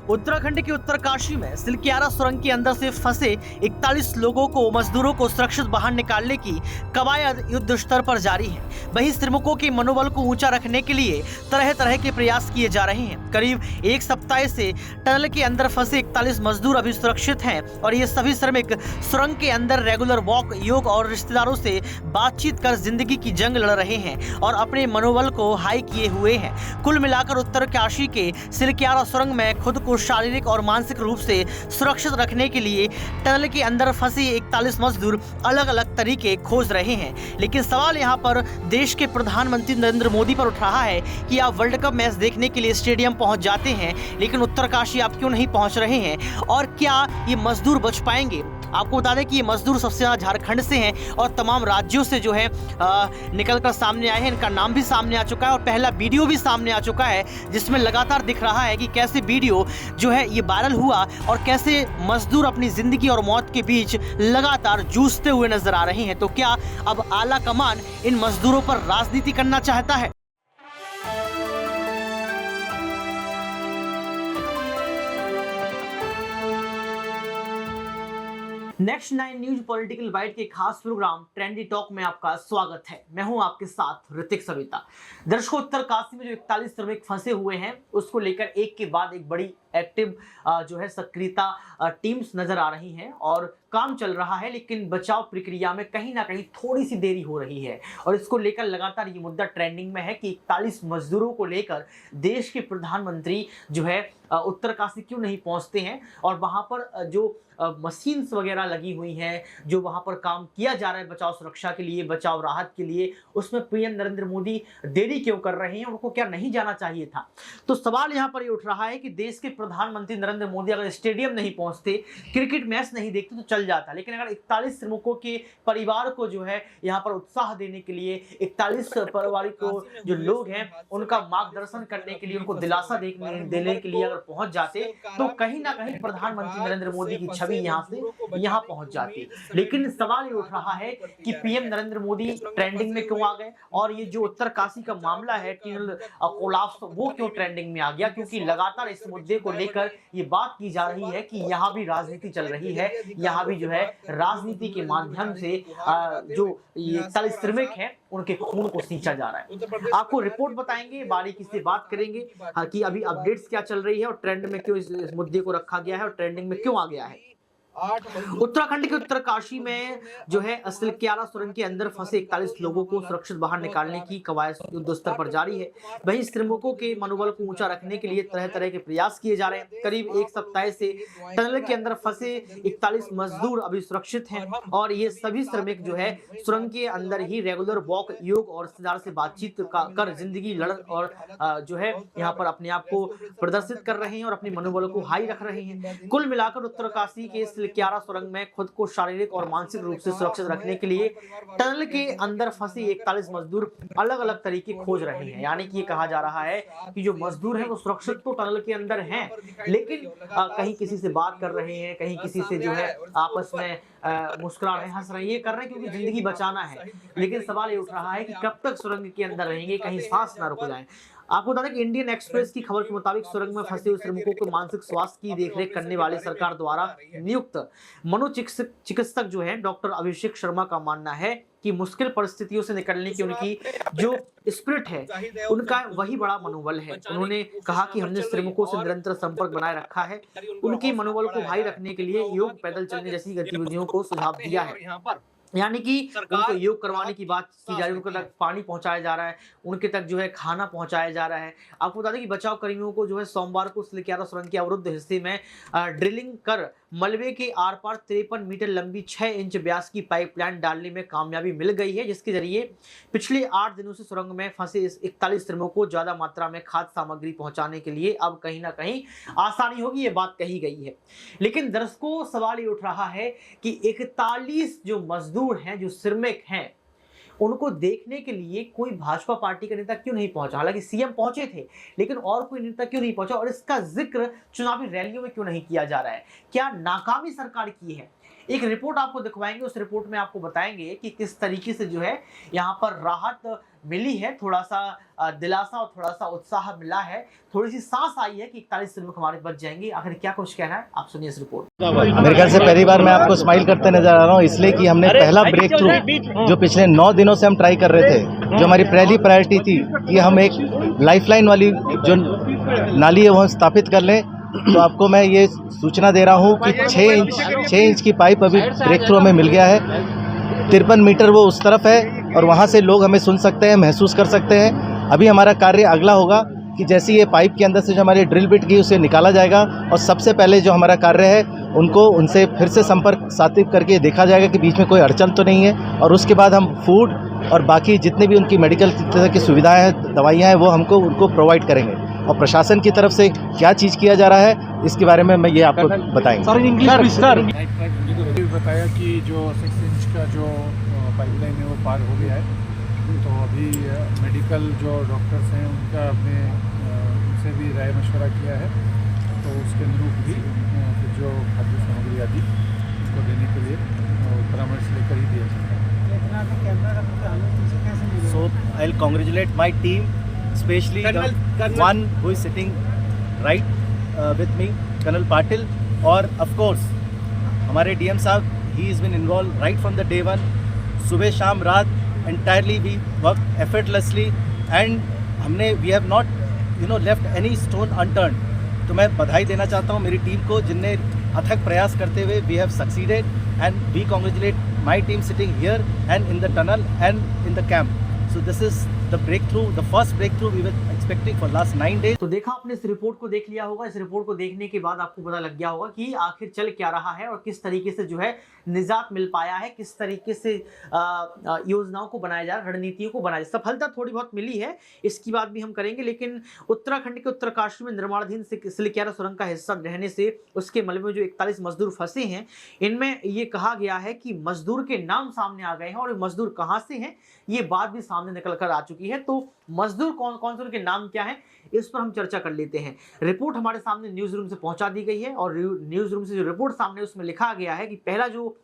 उत्तराखंड के उत्तरकाशी में सिलक्यारा सुरंग के अंदर से फंसे 41 लोगों को मजदूरों को सुरक्षित बाहर निकालने की कवायद युद्ध स्तर पर जारी है। वहीं श्रमिकों के मनोबल को ऊंचा रखने के लिए तरह तरह के प्रयास किए जा रहे हैं। करीब एक सप्ताह से टनल के अंदर फंसे 41 मजदूर अभी सुरक्षित हैं और ये सभी श्रमिक सुरंग के अंदर रेगुलर वॉक, योग और रिश्तेदारों से बातचीत कर जिंदगी की जंग लड़ रहे हैं और अपने मनोबल को हाई किए हुए हैं। कुल मिलाकर उत्तरकाशी के सिलक्यारा सुरंग में खुद को शारीरिक और मानसिक रूप से सुरक्षित रखने के लिए टनल के अंदर फंसे 41 मजदूर अलग अलग तरीके खोज रहे हैं। लेकिन सवाल यहाँ पर देश के प्रधानमंत्री नरेंद्र मोदी पर उठ रहा है कि आप वर्ल्ड कप मैच देखने के लिए स्टेडियम पहुंच जाते हैं, लेकिन उत्तरकाशी आप क्यों नहीं पहुंच रहे हैं और क्या ये मजदूर बच पाएंगे। आपको बता दें कि ये मजदूर सबसे ज़्यादा झारखंड से हैं और तमाम राज्यों से जो है निकल कर सामने आए हैं। इनका नाम भी सामने आ चुका है और पहला वीडियो भी सामने आ चुका है, जिसमें लगातार दिख रहा है कि कैसे वीडियो जो है ये वायरल हुआ और कैसे मजदूर अपनी ज़िंदगी और मौत के बीच लगातार जूझते हुए नजर आ रहे हैं। तो क्या अब आला कमान इन मजदूरों पर राजनीति करना चाहता है? नेक्स्ट 9 न्यूज पॉलिटिकल बाइट के खास प्रोग्राम ट्रेंडी टॉक में आपका स्वागत है। मैं हूं आपके साथ ऋतिक सविता। दर्शकों, उत्तरकाशी में जो 41 श्रमिक फंसे हुए हैं उसको लेकर एक के बाद एक बड़ी एक्टिव जो है सक्रियता टीम्स नजर आ रही हैं और काम चल रहा है, लेकिन बचाव प्रक्रिया में कहीं ना कहीं थोड़ी सी देरी हो रही है और इसको लेकर लगातार ये मुद्दा ट्रेंडिंग में है कि 41 मजदूरों को लेकर देश के प्रधानमंत्री जो है उत्तरकाशी क्यों नहीं पहुंचते हैं और वहां पर जो मशीन्स वगैरह लगी हुई हैं, जो वहां पर काम किया जा रहा है बचाव सुरक्षा के लिए, बचाव राहत के लिए, उसमें पीएम नरेंद्र मोदी देरी क्यों कर रहे हैं, उनको क्या नहीं जाना चाहिए था। तो सवाल यहाँ पर ये उठ रहा है कि देश के प्रधानमंत्री नरेंद्र मोदी अगर स्टेडियम नहीं पहुंचते, क्रिकेट मैच नहीं देखते तो चल जाता, लेकिन अगर 41 श्रमिकों के परिवार को जो है यहाँ पर उत्साह देने के लिए, 41 पारिवारिक को जो लोग हैं उनका मार्गदर्शन करने के लिए, उनको दिलासा देने के लिए अगर पहुंच जाते तो कहीं ना कहीं प्रधानमंत्री नरेंद्र मोदी की छवि यहाँ पहुंच जाती। लेकिन सवाल ये उठ रहा है कि पीएम नरेंद्र मोदी ट्रेंडिंग में क्यों आ गए और ये जो उत्तरकाशी का मामला है टनल कोलैप्स, वो क्यों ट्रेंडिंग में आ गया, क्योंकि लगातार इस मुद्दे को लेकर ये बात की जा रही है कि यहाँ भी राजनीति चल रही है। यहाँ भी जो है राजनीति के माध्यम से जो ये 41 श्रमिक हैं उनके खून को सींचा जा रहा है। आपको रिपोर्ट बताएंगे, बारीकी से बात करेंगे कि अभी अपडेट्स क्या चल रही है और ट्रेंड में क्यों इस मुद्दे को रखा गया है और ट्रेंडिंग में क्यों आ गया है। उत्तराखंड के उत्तरकाशी में जो है सिलक्यारा सुरंग के अंदर फंसे 41 लोगों को सुरक्षित बाहर निकालने की कवायद युद्ध स्तर पर जारी है। वहीं श्रमिकों के मनोबल को ऊंचा रखने के लिए तरह तरह के प्रयास किए जा रहे हैं। करीब एक सप्ताह से टनल के अंदर फंसे 41 मजदूर अभी सुरक्षित हैं और ये सभी श्रमिक जो है सुरंग के अंदर ही रेगुलर वॉक, योग और रिश्तेदार से बातचीत कर जिंदगी लड़ और जो है यहाँ पर अपने आप को प्रदर्शित कर रहे हैं और अपने मनोबल को हाई रख रहे हैं। कुल मिलाकर उत्तरकाशी के सिलक्यारा सुरंग में खुद को शारीरिक और मानसिक रूप से सुरक्षित रखने के लिए टनल के अंदर फंसे 41 मजदूर अलग अलग तरीके खोज रहे हैं। यानी कि ये कहा जा रहा है कि जो मजदूर हैं वो सुरक्षित तो टनल के अंदर हैं, लेकिन कहीं किसी से बात कर रहे हैं, कहीं किसी से जो है आपस में मुस्कुरा रहे हैं, हंस रहे हैं, ये कर रहे हैं क्योंकि जिंदगी बचाना है। लेकिन सवाल ये उठ रहा है कि कब तक सुरंग के अंदर रहेंगे, कहीं सांस ना रुक जाए। आपको बता दें कि इंडियन एक्सप्रेस की खबर के मुताबिक सुरंग में फंसे हुए श्रमिकों को मानसिक स्वास्थ्य की देखरेख करने वाले सरकार द्वारा नियुक्त मनोचिकित्सक जो है डॉक्टर अभिषेक शर्मा का मानना है कि मुश्किल परिस्थितियों से निकलने की उनकी जो स्पिरिट है उनका वही बड़ा मनोबल है। उन्होंने कहा कि हमने श्रमिकों से निरंतर संपर्क बनाए रखा है, उनके मनोबल को हाई रखने के लिए योग, पैदल चलने जैसी गतिविधियों को सुझाव दिया है। यानी कि उनको योग करवाने की बात की जा रही है, उनके तक पानी पहुंचाया जा रहा है, उनके तक जो है खाना पहुंचाया जा रहा है। आपको बता दें कि बचाव कर्मियों को जो है सोमवार को सिलक्यारा सुरंग के अवरुद्ध हिस्से में ड्रिलिंग कर मलबे के आर पार 53 मीटर लंबी 6 इंच व्यास की पाइपलाइन डालने में कामयाबी मिल गई है, जिसके जरिए पिछले 8 दिनों से सुरंग में फंसे इस 41 श्रमिकों को ज्यादा मात्रा में खाद्य सामग्री पहुंचाने के लिए अब कहीं ना कहीं आसानी होगी, ये बात कही गई है। लेकिन दर्शकों, सवाल ये उठ रहा है कि 41 जो मजदूर हैं, जो श्रमिक हैं, उनको देखने के लिए कोई भाजपा पार्टी का नेता क्यों नहीं पहुंचा। हालांकि सीएम पहुंचे थे, लेकिन और कोई नेता क्यों नहीं पहुंचा और इसका जिक्र चुनावी रैलियों में क्यों नहीं किया जा रहा है। क्या नाकामी सरकार की है? एक रिपोर्ट आपको दिखवाएंगे, उस रिपोर्ट में आपको बताएंगे कि किस तरीके से जो है यहाँ पर राहत मिली है, थोड़ा सा दिलासा और थोड़ा सा उत्साह मिला है, थोड़ी सी सांस आई है कि 41 श्रमिक हमारे बच जाएंगे। आखिर क्या कुछ कहना है, आप सुनिए इस रिपोर्ट। मेरे ख्याल से पहली बार मैं आपको स्माइल करते नजर आ रहा हूँ, इसलिए कि हमने पहला ब्रेक थ्रू जो पिछले 9 दिनों से हम ट्राई कर रहे थे, जो हमारी पहली प्रायोरिटी थी कि हम एक लाइफलाइन वाली जो नाली है वो स्थापित कर लें। तो आपको मैं ये सूचना दे रहा हूँ कि 6 इंच की पाइप अभी ब्रेक थ्रू हमें मिल गया है। 53 मीटर वो उस तरफ है और वहाँ से लोग हमें सुन सकते हैं, महसूस कर सकते हैं। अभी हमारा कार्य अगला होगा कि जैसे ये पाइप के अंदर से जो हमारी ड्रिल बिट की उसे निकाला जाएगा और सबसे पहले जो हमारा कार्य है उनसे फिर से संपर्क स्थापित करके देखा जाएगा कि बीच में कोई अड़चन तो नहीं है, और उसके बाद हम फूड और बाकी जितने भी उनकी मेडिकल तरह की सुविधाएं हैं, दवाइयाँ हैं, वो उनको प्रोवाइड करेंगे। और प्रशासन की तरफ से क्या चीज़ किया जा रहा है इसके बारे में मैं ये आपको बताएंगे। सर मुझे बताया कि जो 6 इंच का जो पाइपलाइन है वो पार हो गया है, तो अभी मेडिकल जो डॉक्टर्स हैं उनका हमने उनसे भी राय मशवरा किया है, तो उसके अनुरूप भी फिर जो खाद्य सामग्री आदि उसको देने के लिए परामर्श लेकर ही दिया जाता है। So I'll congratulate my team, especially the one who is sitting right with me, Colonel Patil, और of course हमारे DM साहब, he has been involved right from the day one, सुबह शाम रात entirely we worked effortlessly and we have not left any stone unturned। तो मैं बधाई देना चाहता हूँ मेरी टीम को जिनने अथक प्रयास करते हुए we have succeeded and we congratulate my team sitting here and in the tunnel and in the camp। So this is the breakthrough, the first breakthrough we were expecting for last 9 days। तो देखा आपने, इस report को देख लिया होगा। इस report को देखने के बाद आपको पता लग गया होगा कि आखिर चल क्या रहा है और किस तरीके से जो है निजात मिल पाया है, किस तरीके से योजनाओं को बनाया जा रहा, रणनीतियों को बनाया। सफलता थोड़ी बहुत मिली है, इसकी बात भी हम करेंगे, लेकिन उत्तराखंड के उत्तरकाशी में निर्माणाधीन सिलक्यारा सुरंग का हिस्सा रहने से उसके मलबे में जो 41 मजदूर फंसे हैं, इनमें ये कहा गया है कि मजदूर के नाम सामने आ गए हैं और मजदूर कहाँ से हैं ये बात भी सामने निकल कर आ चुकी है। तो मजदूर कौन कौन से, उनके नाम क्या है, इस पर हम चर्चा कर लेते हैं। रिपोर्ट हमारे सामने न्यूज रूम से पहुंचा दी गई है और न्यूज रूम से जो रिपोर्ट सामने उसमें लिखा गया है कि पहला जो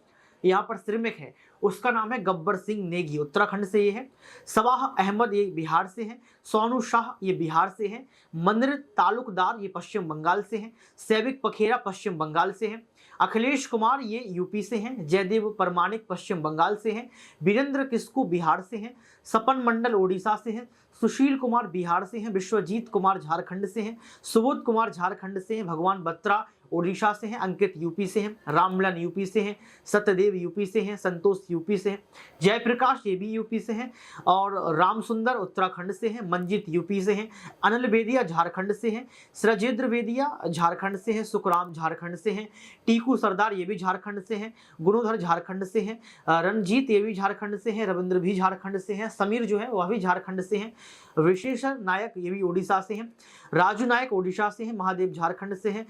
यहाँ पर श्रमिक है उसका नाम है गब्बर सिंह नेगी, उत्तराखंड से ये है। सबाह अहमद ये बिहार से हैं। सोनू शाह ये बिहार से हैं। मंदिर तालुकदार ये पश्चिम बंगाल से हैं। सैबिक पखेरा पश्चिम बंगाल से हैं। अखिलेश कुमार ये यूपी से हैं। जयदेव परमाणिक पश्चिम बंगाल से हैं। वीरेंद्र किस्कू बिहार से हैं। सपन मंडल ओडिशा से हैं। सुशील कुमार बिहार से हैं। विश्वजीत कुमार झारखंड से हैं। सुबोध कुमार झारखंड से हैं। भगवान बत्रा ओडिशा से हैं। अंकित यूपी से हैं। रामलन यूपी से हैं। सत्यदेव यूपी से हैं। संतोष यूपी से हैं। जयप्रकाश ये भी यूपी से हैं और राम सुंदर उत्तराखंड से हैं। मंजित यूपी से हैं। अनिल बेदिया झारखंड से हैं। सृजेंद्र बेदिया झारखंड से हैं। सुखराम झारखंड से हैं। टीकू सरदार ये भी झारखंड से हैं। गुणोधर झारखंड से हैं। रणजीत ये भी झारखंड से हैं। रविंद्र भी झारखंड से हैं। समीर जो है वह भी झारखंड से हैं। विशेषण नायक ये भी ओडिशा से हैं। राजू नायक ओडिशा से हैं। महादेव झारखंड से हैं।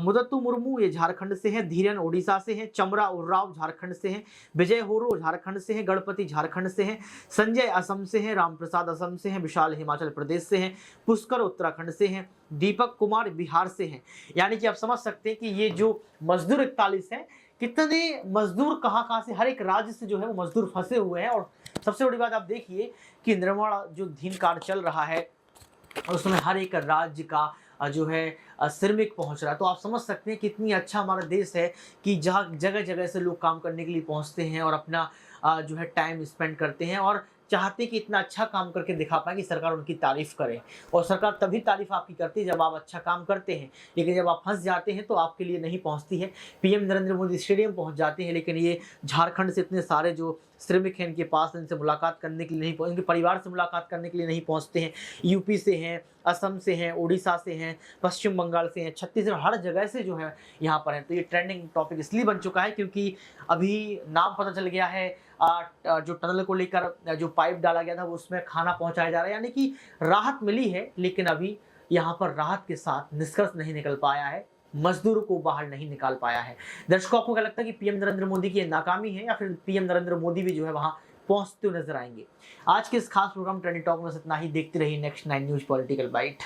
मुदत्तु मुर्मू ये झारखंड से हैं। धीरन ओडिशा से हैं। चमरा उर्राव झारखंड से हैं। विजय होरो झारखंड से हैं। गणपति झारखंड से हैं। संजय असम से हैं। रामप्रसाद असम से हैं। विशाल हिमाचल प्रदेश से हैं। पुष्कर उत्तराखंड से हैं। दीपक कुमार बिहार से हैं। यानी कि आप समझ सकते हैं कि ये जो मजदूर 41 हैं, कितने मजदूर कहाँ कहाँ से, हर एक राज्य से जो है वो मजदूर फंसे हुए हैं। और सबसे बड़ी बात आप देखिए कि निर्माण जो धीन कार्य चल रहा है उसमें हर एक राज्य का जो है श्रमिक पहुंच रहा है। तो आप समझ सकते हैं कितनी अच्छा हमारा देश है कि जहाँ जगह जगह से लोग काम करने के लिए पहुंचते हैं और अपना जो है टाइम स्पेंड करते हैं और चाहते हैं कि इतना अच्छा काम करके दिखा पाए कि सरकार उनकी तारीफ करे। और सरकार तभी तारीफ आपकी करती है जब आप अच्छा काम करते हैं, लेकिन जब आप फंस जाते हैं तो आपके लिए नहीं पहुंचती है। पीएम नरेंद्र मोदी स्टेडियम पहुंच जाते हैं, लेकिन ये झारखंड से इतने सारे जो श्रमिक हैं इनके पास इनसे मुलाकात करने के लिए नहीं, इनके परिवार से मुलाकात करने के लिए नहीं पहुंचते हैं। यूपी से हैं, असम से हैं, उड़ीसा से हैं, पश्चिम बंगाल से हैं, छत्तीसगढ़, हर जगह से जो है यहाँ पर है। तो ये ट्रेंडिंग टॉपिक इसलिए बन चुका है क्योंकि अभी नाम पता चल गया है, जो टनल को लेकर जो पाइप डाला गया था वो उसमें खाना पहुंचाया जा रहा है, यानी कि राहत मिली है। लेकिन अभी यहाँ पर राहत के साथ निष्कर्ष नहीं निकल पाया है, मजदूरों को बाहर नहीं निकाल पाया है। दर्शकों, आपको क्या लगता है कि पीएम नरेंद्र मोदी की नाकामी है या फिर पीएम नरेंद्र मोदी भी जो है वहां पहुंचते हुए नजर आएंगे? आज के इस खास प्रोग्राम ट्रेंडी टॉक में इतना ही। देखते रहिए नेक्स्ट 9 न्यूज पॉलिटिकल बाइट।